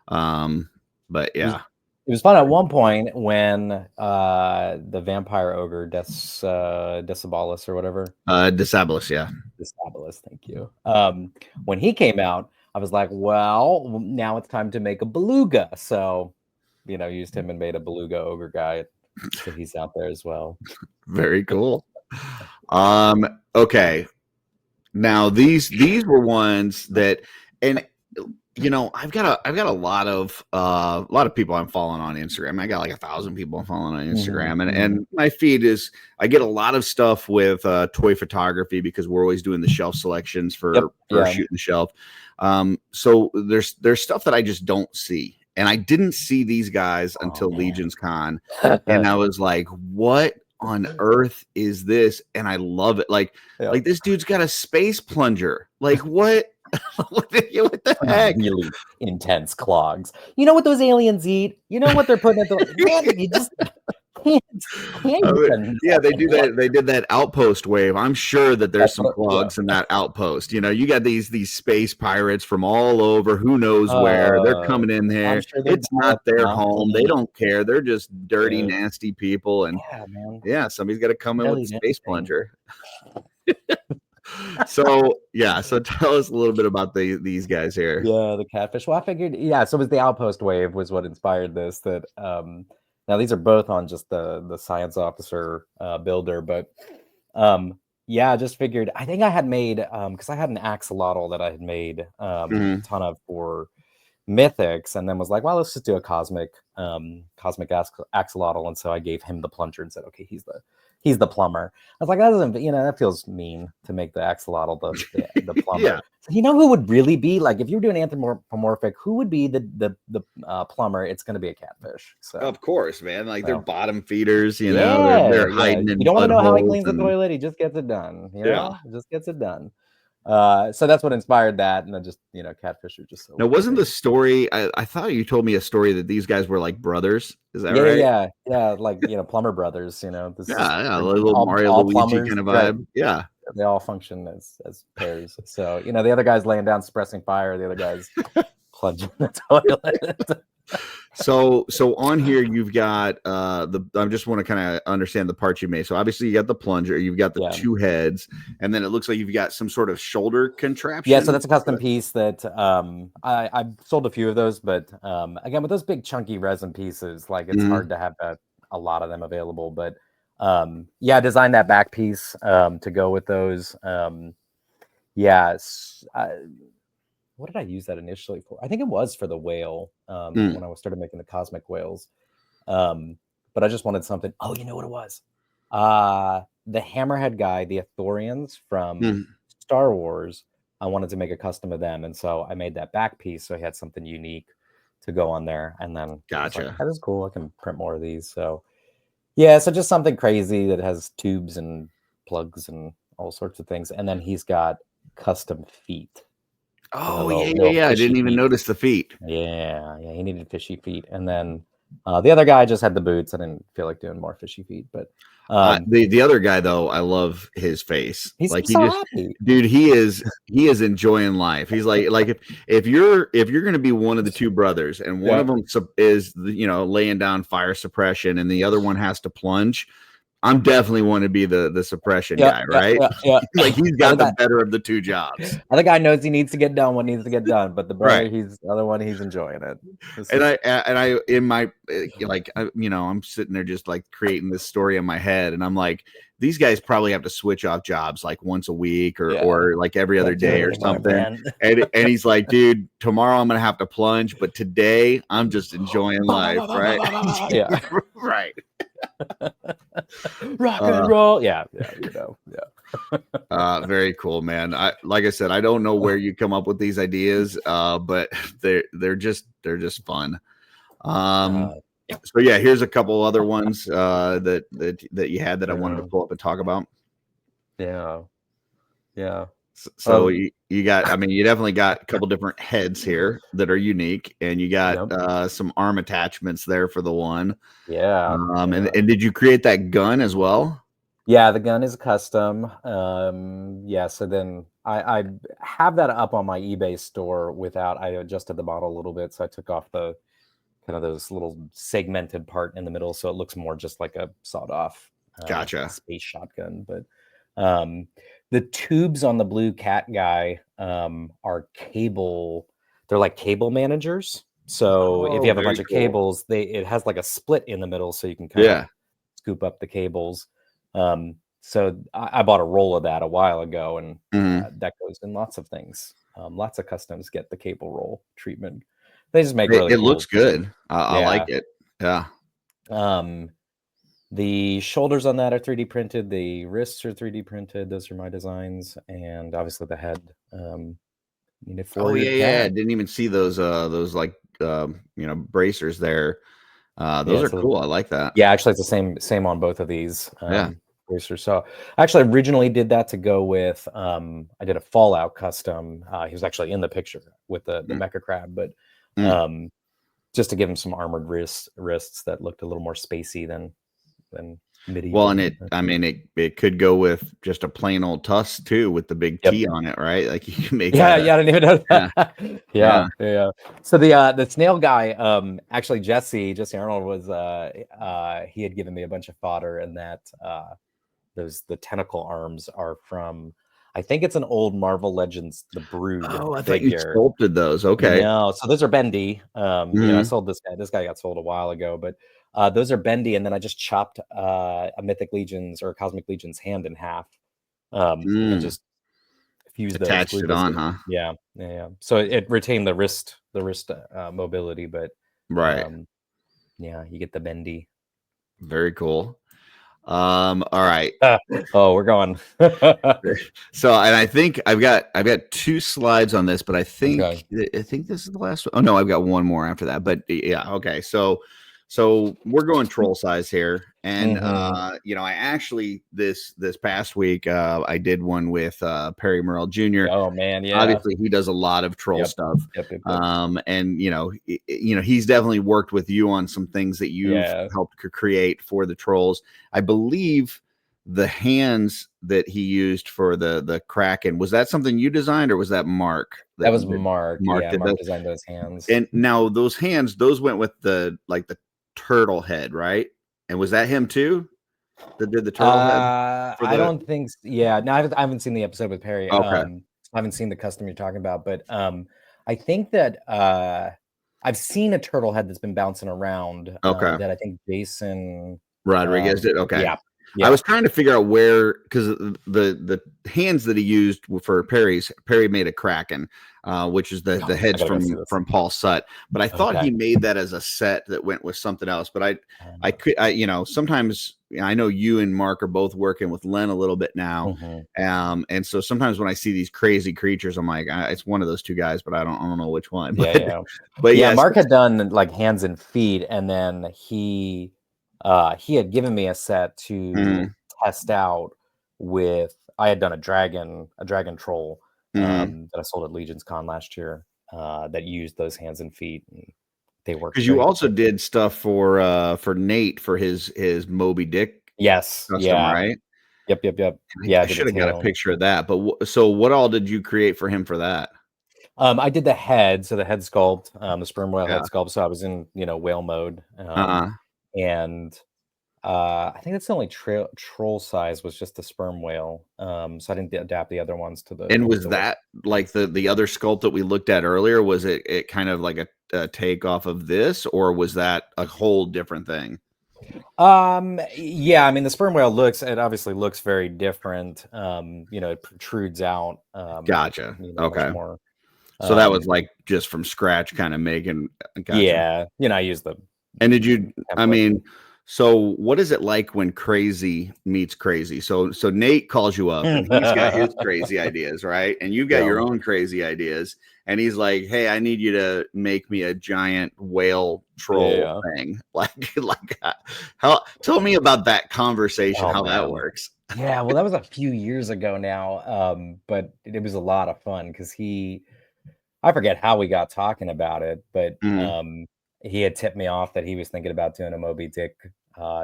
But yeah. It was fun at one point when the vampire ogre Decibalus or whatever. Decibalus, yeah. Decibalus, thank you. When he came out, I was like, well, now it's time to make a beluga. So, used him and made a beluga ogre guy. So he's out there as well. Very cool. Okay. Now these were ones that, and I've got a lot of people I'm following on Instagram. I got like 1,000 people I'm following on Instagram, and my feed I get a lot of stuff with toy photography, because we're always doing the shelf selections for shooting the shelf. So there's stuff that I just don't see, and I didn't see these guys until Legion's Con, and I was like, what on earth is this? And I love it. Like this dude's got a space plunger. Like, what What the heck? Really intense clogs. You know what those aliens eat? You know what they're putting at the man, you just can't yeah, they do that. They did that outpost wave. I'm sure that there's some clogs in that outpost. You know, you got these space pirates from all over, who knows where. They're coming in there. Sure it's not their home. They don't care. They're just dirty, nasty people. And somebody's got to come in with a space plunger. So tell us a little bit about these guys here. Yeah, the catfish. Well, I figured, so it was the outpost wave was what inspired this. That now these are both on just the science officer builder, but I just figured, I think I had made because I had an axolotl that I had made a ton of for Mythics, and then was like, well, let's just do a cosmic axolotl. And so I gave him the plunger and said, okay, he's the plumber. I was like, that doesn't, that feels mean to make the axolotl the plumber. Yeah. So you know who would really be, like, if you were doing anthropomorphic, who would be the plumber? It's going to be a catfish. So of course, man, like they're bottom feeders, they're hiding in. You don't want to know how he cleans the toilet. He just gets it done. Just gets it done. So that's what inspired that, and then just catfish are just so. Now, wasn't the story? I thought you told me a story that these guys were like brothers. Is that right? Yeah, like plumber brothers. A little Mario Luigi kind of vibe. Right. Yeah, they all function as pairs. So the other guy's laying down suppressing fire, the other guy's plunging the toilet. So on here you've got I just want to kind of understand the parts you made. So obviously you got the plunger, you've got the two heads, and then it looks like you've got some sort of shoulder contraption. Yeah, so that's a custom piece that I've sold a few of those, but again, with those big chunky resin pieces, like it's hard to have a lot of them available. But I designed that back piece to go with those. What did I use that initially for? I think it was for the whale when I started making the cosmic whales. But I just wanted something. Oh, you know what it was? The hammerhead guy, the Athorians from Star Wars. I wanted to make a custom of them. And so I made that back piece. So I had something unique to go on there. And then gotcha. Like, that is cool. I can print more of these. So so just something crazy that has tubes and plugs and all sorts of things. And then he's got custom feet. Oh, yeah. I didn't even notice the feet. Yeah. He needed fishy feet. And then the other guy just had the boots. I didn't feel like doing more fishy feet. But the other guy, though, I love his face. He's like, so happy. Dude, he is enjoying life. He's like if you're going to be one of the two brothers and one of them is, laying down fire suppression and the other one has to plunge, I'm definitely want to be the suppression guy, right? Yeah. Like he's got the better of the two jobs. The other guy knows he needs to get done what needs to get done, but the brother, the other one, he's enjoying it. I'm sitting there just like creating this story in my head, and I'm like, these guys probably have to switch off jobs like once a week or like every other day or something. And he's like, dude, tomorrow I'm gonna have to plunge, but today I'm just enjoying life, right? Yeah, right. Rock and roll. Very cool, man. Like I said, I don't know where you come up with these ideas, but they're just fun. So here's a couple other ones that you had that I wanted to pull up and talk about. Yeah. So you got, you definitely got a couple different heads here that are unique, and you got some arm attachments there for the one. And did you create that gun as well? Yeah, the gun is custom. So then I have that up on my eBay store I adjusted the model a little bit, so I took off the kind of those little segmented part in the middle, so it looks more just like a sawed off space shotgun. But the tubes on the blue cat guy are cable. They're like cable managers. So if you have a bunch of cables, it has like a split in the middle, so you can kind of scoop up the cables. So I bought a roll of that a while ago, and that goes in lots of things. Lots of customs get the cable roll treatment. They just make it cool. Looks good. I like it. Yeah. The shoulders on that are 3D printed. The wrists are 3D printed. Those are my designs, and obviously the head. I didn't even see those like bracers there. Those are cool. I like that. Yeah, actually, it's the same on both of these. choice. Or so actually originally did that to go with I did a Fallout custom. He was actually in the picture with the mecha crab, but just to give him some armored wrists that looked a little more spacey than medieval. Well, and it could go with just a plain old tusk too, with the big T on it, right? Like you can make I didn't even know that. Yeah. So the snail guy, actually Jesse Arnold was he had given me a bunch of fodder, and that the tentacle arms are from, I think it's an old Marvel Legends The Brood. Oh, I figure. thought you sculpted those. Okay. No, so those are bendy. I sold this guy. This guy got sold a while ago, but those are bendy, and then I just chopped a Mythic Legion's or Cosmic Legion's hand in half, and just fused attached those, it on, huh? Yeah. So it retained the wrist mobility, but you get the bendy. Very cool. All right. We're going. So, and I think I've got 2 slides on this, but I think this is the last one. Oh no, I've got one more after that. But yeah, okay. So we're going troll size here, and I actually this past week I did one with Perry Morrell Jr. Oh man, yeah. Obviously, he does a lot of troll stuff. Yep. And he's definitely worked with you on some things that you've helped create for the trolls. I believe the hands that he used for the Kraken, was that something you designed, or was that Mark? That was Mark. Mark designed those hands. And now those hands, those went with the turtle head, right? And was that him too that did the turtle head? I don't think no, I haven't seen the episode with Perry. Okay. I haven't seen the custom you're talking about, but I think that I've seen a turtle head that's been bouncing around that I think Jason Rodriguez did. Okay. Yeah. I was trying to figure out where, because the hands that he used for Perry made a Kraken, which is the heads from Paul Sutt. But I thought he made that as a set that went with something else. But I sometimes I know you and Mark are both working with Len a little bit now, and so sometimes when I see these crazy creatures, I'm like, it's one of those 2 guys, but I don't know which one. But Mark had done like hands and feet, and then he had given me a set to test out with. I had done a dragon troll that I sold at Legion's Con last year that used those hands and feet, and they worked. Because you also did stuff for Nate for his Moby Dick. Yes. Custom, right? Yep. I should have got a picture of that. But so what all did you create for him for that? I did the head, so the head sculpt, the sperm whale head sculpt. So I was in whale mode. And I think that's the only troll size was just the sperm whale. So I didn't adapt the other ones to the. And was that like the other sculpt that we looked at earlier? Was it kind of like a take off of this, or was that a whole different thing? Yeah, I mean the sperm whale obviously looks very different. It protrudes out. Gotcha. Okay. More. So that was like just from scratch, kind of making. Gotcha. Yeah, I used the. And did you? I mean, so what is it like when crazy meets crazy? So Nate calls you up, and he's got his crazy ideas, right? And you've got your own crazy ideas, and he's like, "Hey, I need you to make me a giant whale troll thing." Tell me about that conversation, how that works. Yeah, well, that was a few years ago now, but it was a lot of fun because I forget how we got talking about it, but he had tipped me off that he was thinking about doing a Moby Dick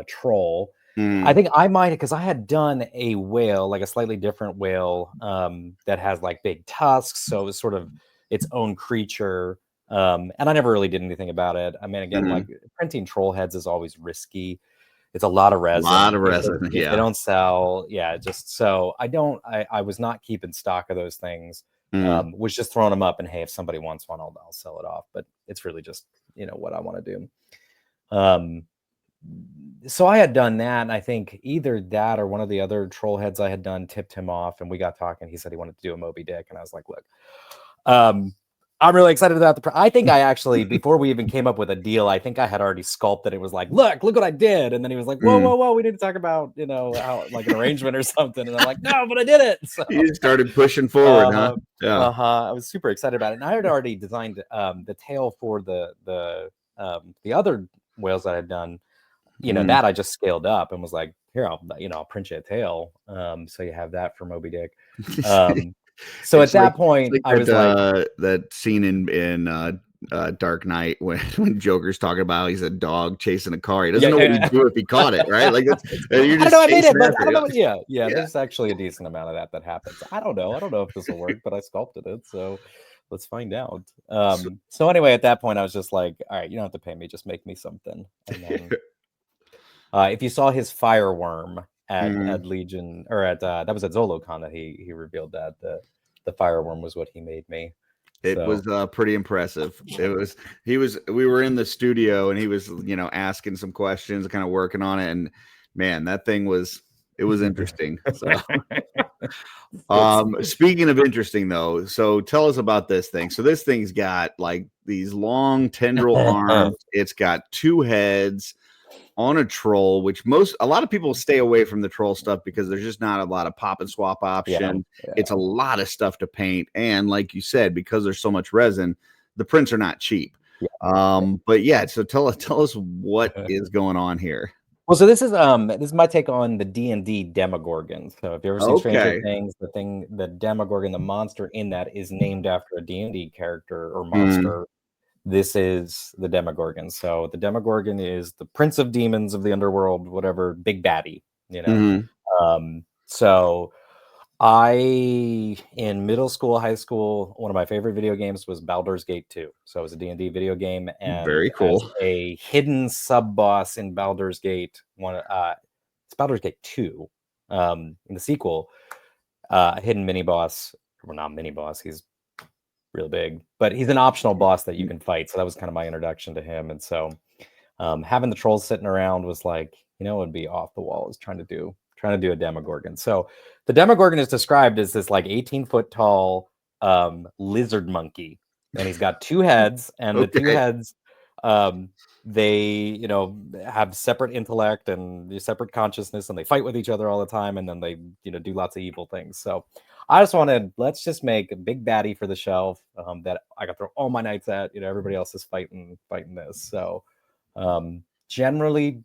troll. I think I might, because I had done a whale, like a slightly different whale that has like big tusks, so it was sort of its own creature, and I never really did anything about it. I mean, again, like printing troll heads is always risky. It's a lot of resin. If they don't sell, just so I was not keeping stock of those things. Was just throwing them up, and hey, if somebody wants one, I'll sell it off. But it's really just what I want to do. So I had done that, and I think either that or one of the other troll heads I had done tipped him off, and we got talking. He said he wanted to do a Moby Dick, and I was like, look, I'm really excited about I think I actually, before we even came up with a deal, I think I had already sculpted. It was like, look what I did. And then he was like, whoa, we need to talk about, how, like an arrangement or something. And I'm like, no, but I did it. So you started pushing forward, huh? Yeah. I was super excited about it. And I had already designed the tail for the other whales that I had done, that I just scaled up and was like, here, I'll print you a tail. So you have that for Moby Dick. So at that point, I was like, that scene in Dark Knight when Joker's talking about he's a dog chasing a car. He doesn't know what he'd do if he caught it, right? Like you're just I made it, but I don't know. Yeah. There's actually a decent amount of that happens. I don't know if this will work, but I sculpted it, so let's find out. So anyway, at that point, I was just like, all right, you don't have to pay me, just make me something. And then, if you saw his fireworm at Legion, or at that was at ZoloCon that he revealed that the fireworm was what he made me. It was pretty impressive. We were in the studio and he was, asking some questions, kind of working on it. And man, that thing was interesting. So, speaking of interesting though, so tell us about this thing. So this thing's got like these long tendril arms. It's got 2 heads on a troll, which a lot of people stay away from the troll stuff because there's just not a lot of pop and swap option. Yeah. It's a lot of stuff to paint, and like you said, because there's so much resin, the prints are not cheap. Yeah. But yeah, so tell us what is going on here. Well, so this is my take on the D&D Demogorgon. So if you ever seen Stranger Things, the Demogorgon, the monster in that is named after a D&D character or monster. This is the Demogorgon. So the Demogorgon is the prince of demons of the underworld, whatever, big baddie, So in middle school, high school, one of my favorite video games was Baldur's Gate 2. So it was a D&D video game, and very cool. As a hidden sub boss in Baldur's Gate it's Baldur's Gate 2. In the sequel, a hidden mini boss, well, not mini boss, he's real big, but he's an optional boss that you can fight. So that was kind of my introduction to him. And so having the trolls sitting around was like, it would be off the wall. I was trying to do a Demogorgon. So the Demogorgon is described as this like 18-foot tall lizard monkey, and he's got 2 heads, and the 2 heads they have separate intellect and separate consciousness, and they fight with each other all the time, and then they do lots of evil things. So I just wanted, let's just make a big baddie for the shelf that I can throw all my knights at. Everybody else is fighting this. So generally,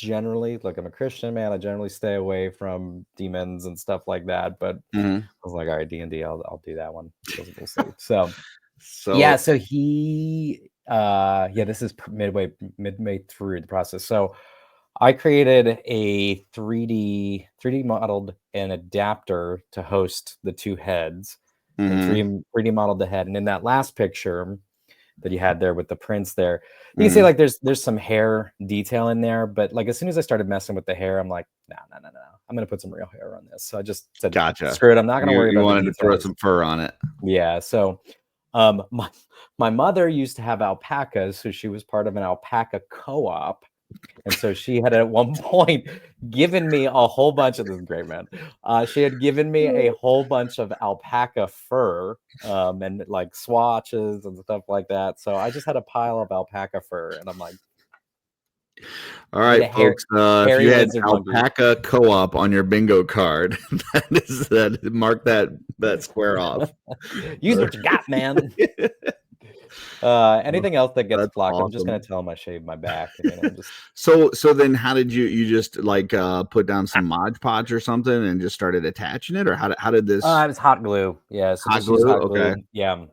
look, I'm a Christian man. I generally stay away from demons and stuff like that. But I was like, all right, D&D, I'll do that one. We'll see. So yeah, so he this is midway through the process. So I created a 3D modeled an adapter to host the 2 heads, and 3D modeled the head. And in that last picture that you had there with the prints there, you can see like there's some hair detail in there, but like as soon as I started messing with the hair, I'm like, no, I'm gonna put some real hair on this. So I just said, gotcha, screw it, I'm not gonna worry about it. You wanted to throw some fur on it. Yeah. So my mother used to have alpacas, so she was part of an alpaca co-op. And so she had at one point given me a whole bunch of this is great, man. She had given me a whole bunch of alpaca fur and like swatches and stuff like that. So I just had a pile of alpaca fur, and I'm like, all right, folks, if you had alpaca co-op on your bingo card, mark that square off. Use what you got, man. Anything else that gets blocked, awesome. I'm just gonna tell him I shaved my back. So then how did you just like put down some Mod Podge or something and just started attaching it, or how did this? It was hot glue. Yeah, so hot glue. Okay. Yeah.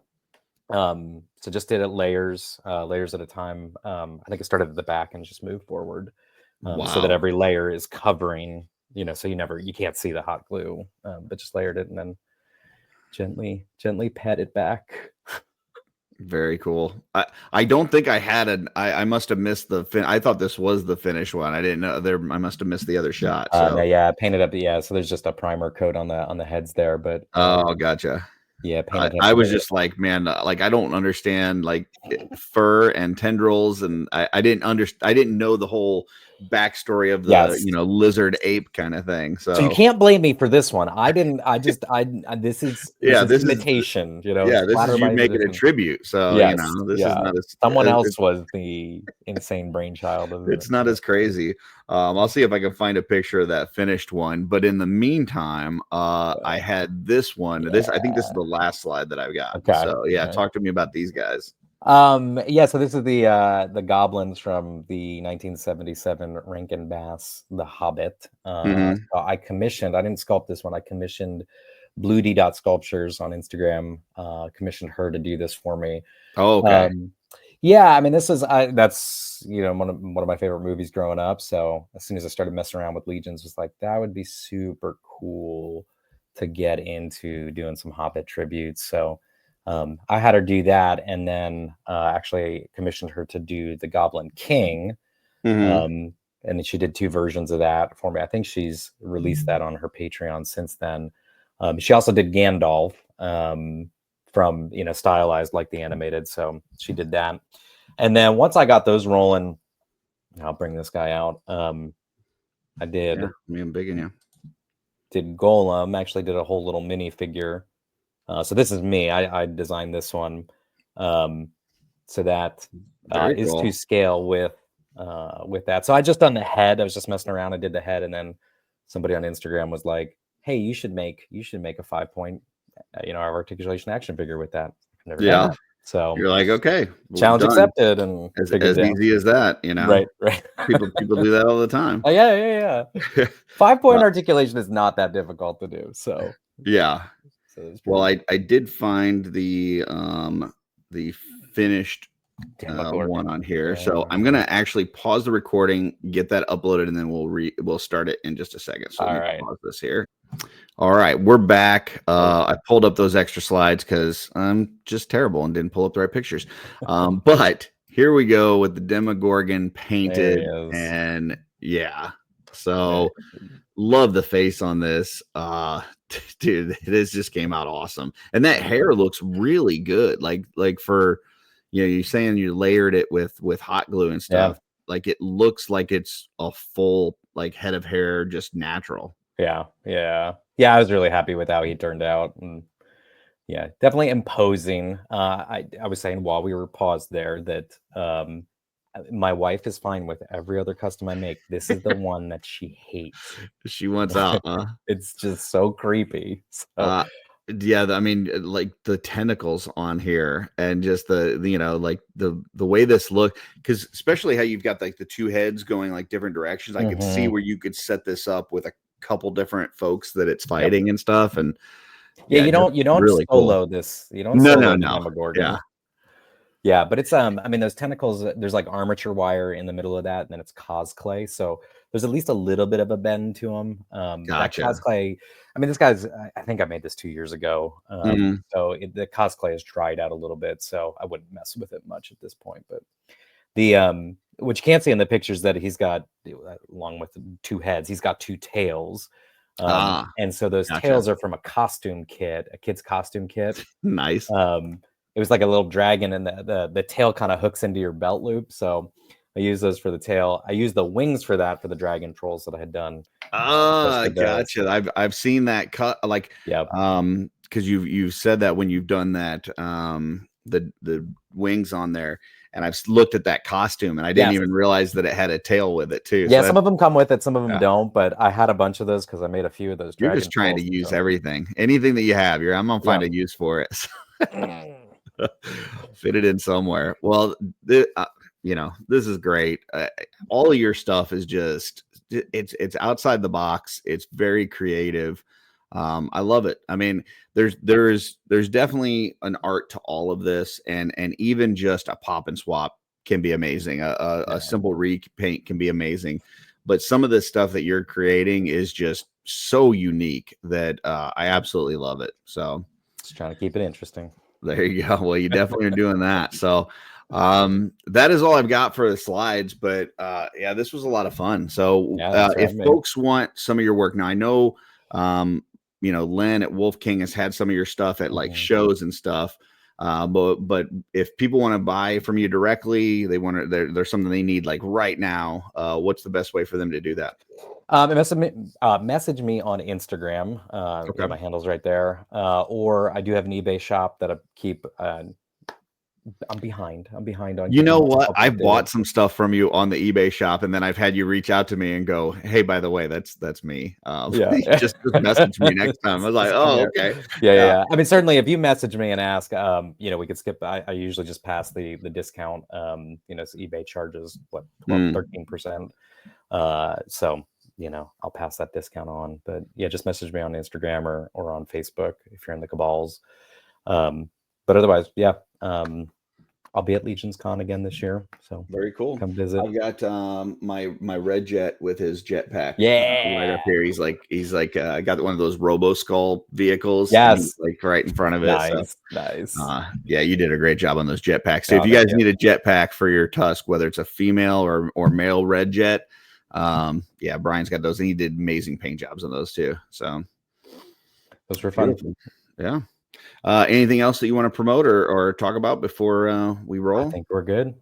So just did it layers at a time. I think it started at the back and just moved forward, so that every layer is covering. So you can't see the hot glue, but just layered it and then gently pat it back. Very cool. I don't think I had I must have missed I thought this was the finished one. I didn't know I must have missed the other shot. So. No, yeah, painted up. Yeah, so there's just a primer coat on the heads there, but gotcha. Yeah, I was just like, man, like I don't understand like fur and tendrils, and I didn't know the whole backstory of the lizard ape kind of thing. So you can't blame me for this one. This is imitation. This is you making a tribute. So this is not someone else was the insane brainchild of it. It's not as crazy. I'll see if I can find a picture of that finished one. But in the meantime, I had this one. I think this is the last slide that I've got. Okay. So talk to me about these guys. Yeah, so this is the goblins from the 1977 Rankin Bass The Hobbit. So I didn't sculpt this one, I commissioned Blue D Dot Sculptures on Instagram, commissioned her to do this for me. Oh, okay. Yeah, I mean, that's one of my favorite movies growing up. So as soon as I started messing around with Legions, was like, that would be super cool to get into doing some Hobbit tributes. So I had her do that, and then actually commissioned her to do the Goblin King. And she did 2 versions of that for me. I think she's released that on her Patreon since then. She also did Gandalf. From stylized like the animated, so she did that. And then once I got those rolling, I'll bring this guy out. I did me and big in you did Golem, actually did a whole little mini figure. So this is me. I designed this one. So that is cool. to scale with that. So I just done the head. I was just messing around. I did the head, and then somebody on Instagram was like, hey, you should make a 5-point our articulation action figure with that. I've never done that. So you're like, okay, challenge accepted, and as easy as that, right. people do that all the time. Oh, yeah. 5-point articulation is not that difficult to do. So yeah. Well, I did find the finished one on here, so I'm gonna actually pause the recording, get that uploaded, and then we'll start it in just a second. So let me pause this here. All right, we're back. I pulled up those extra slides because I'm just terrible and didn't pull up the right pictures. But here we go with the Demogorgon painted, and yeah, so love the face on this. Dude, this just came out awesome, and that hair looks really good. Like for you're saying you layered it with hot glue and stuff. Yeah. Like it looks like it's a full like head of hair, just natural. Yeah. I was really happy with how he turned out, and yeah, definitely imposing. I was saying while we were paused there that my wife is fine with every other custom I make. This is the one that she hates. She wants out, huh? It's just so creepy. So. Yeah, I mean, like the tentacles on here, and just the like the way this look, because especially how you've got like the 2 heads going like different directions. I could see where you could set this up with a couple different folks that it's fighting and stuff. And yeah, you don't really solo cool. this. You don't solo the No. Demogorgon. Yeah, but it's I mean, those tentacles, there's like armature wire in the middle of that, and then it's cosplay, so there's at least a little bit of a bend to them. Gotcha. That cosplay, I mean, I think I made this 2 years ago, so the cosplay has dried out a little bit, so I wouldn't mess with it much at this point. But the what you can't see in the pictures that he's got, along with 2 heads, he's got 2 tails. And so those tails are from a kid's costume kit. Nice. It was like a little dragon, and the tail kind of hooks into your belt loop. So I use those for the tail. I use the wings for the dragon trolls that I had done. Gotcha. I've seen that cut, like, because you've said that when you've done that, the wings on there, and I've looked at that costume, and I didn't even realize that it had a tail with it too. Yeah, some of them come with it, some of them don't, but I had a bunch of those because I made a few of those. You're just trying to use everything, anything that you have. I'm gonna find a use for it. Fit it in somewhere. Well, this is great. All of your stuff is just it's outside the box. It's very creative. I love it. I mean, there's definitely an art to all of this, and even just a pop and swap can be amazing. A simple repaint can be amazing, but some of the stuff that you're creating is just so unique that I absolutely love it. So just trying to keep it interesting. There you go. Well, you definitely are doing that. So that is all I've got for the slides, but yeah, this was a lot of fun. So if folks want some of your work, now I know Len at Wolf King has had some of your stuff at like shows and stuff, but if people want to buy from you directly, there's something they need like right now, what's the best way for them to do that? Message me on Instagram. My handle's right there. Or I do have an eBay shop that I keep I'm behind. I'm behind on. You know what? I bought some stuff from you on the eBay shop, and then I've had you reach out to me and go, "Hey, by the way, that's me." Yeah, just message me next time. I was like, "Oh, okay." Yeah. I mean, certainly, if you message me and ask, we could skip. I usually just pass the discount. So eBay charges what 13%. So I'll pass that discount on. But yeah, just message me on Instagram or on Facebook if you're in the cabals. But otherwise, yeah. I'll be at Legion's Con again this year, so very cool. Come visit. I've got my red jet with his jetpack. Yeah, right up here. He's like I got one of those Robo Skull vehicles. Yes, like right in front of it. Nice, so, nice. Yeah, you did a great job on those jetpacks. So if you guys need a jetpack for your Tusk, whether it's a female or male red jet, yeah, Brian's got those, and he did amazing paint jobs on those too. So those were fun. Yeah. Anything else that you want to promote or talk about before we roll? I think we're good.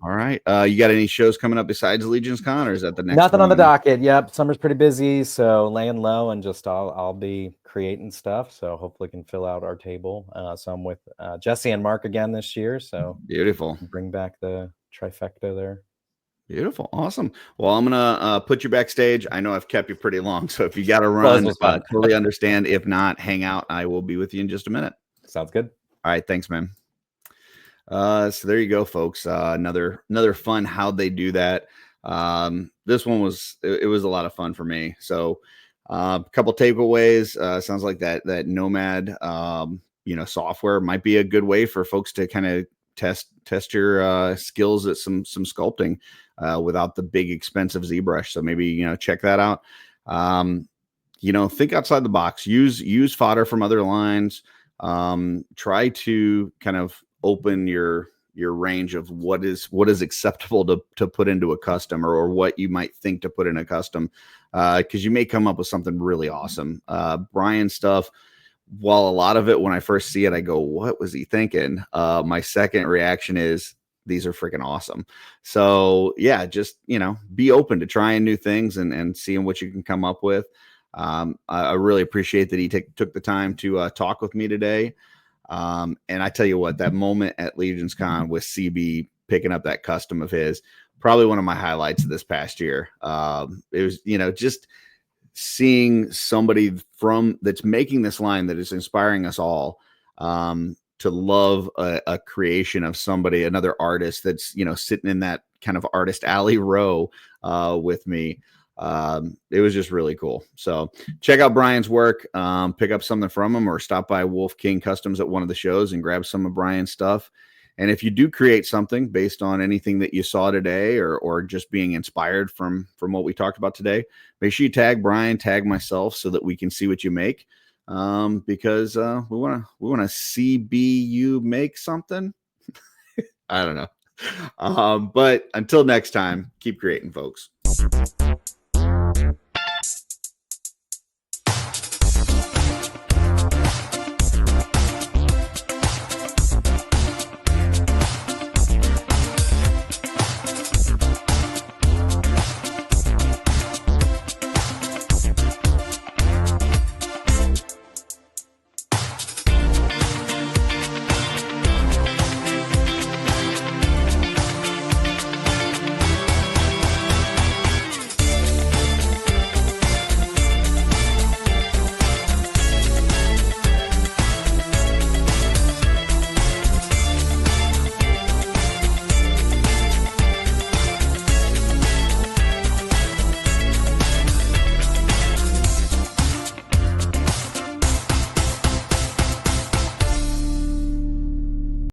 All right. You got any shows coming up besides Legion's Con, or is that the next Nothing one? on the docket. Yep. Summer's pretty busy, so laying low and just I'll be creating stuff. So hopefully can fill out our table. So I'm with Jesse and Mark again this year. So beautiful. Bring back the trifecta there. Beautiful. Awesome. Well, I'm going to put you backstage. I know I've kept you pretty long, so if you got to run, totally understand. If not, hang out. I will be with you in just a minute. Sounds good. All right. Thanks, man. So there you go, folks. Another fun How'd They Do That. This one was a lot of fun for me. So a couple takeaways. Sounds like that Nomad software might be a good way for folks to kind of test your skills at some sculpting without the big expensive ZBrush. So maybe check that out. Think outside the box. Use fodder from other lines. Try to kind of open your range of what is acceptable to put into a custom, or what you might think to put in a custom, because you may come up with something really awesome. Brian's stuff, while a lot of it, when I first see it, I go, what was he thinking? My second reaction is, these are freaking awesome. So yeah, just, be open to trying new things and seeing what you can come up with. I really appreciate that he took the time to talk with me today. And I tell you what, that moment at Legion's Con with CB picking up that custom of his, probably one of my highlights of this past year. It was, just seeing somebody that's making this line that is inspiring us all to love a creation of somebody, another artist that's, sitting in that kind of artist alley row with me. It was just really cool. So check out Brian's work, pick up something from him, or stop by Wolf King Customs at one of the shows and grab some of Brian's stuff. And if you do create something based on anything that you saw today, or just being inspired from what we talked about today, make sure you tag Brian, tag myself, so that we can see what you make. Because we want to see you make something. I don't know. But until next time, keep creating, folks.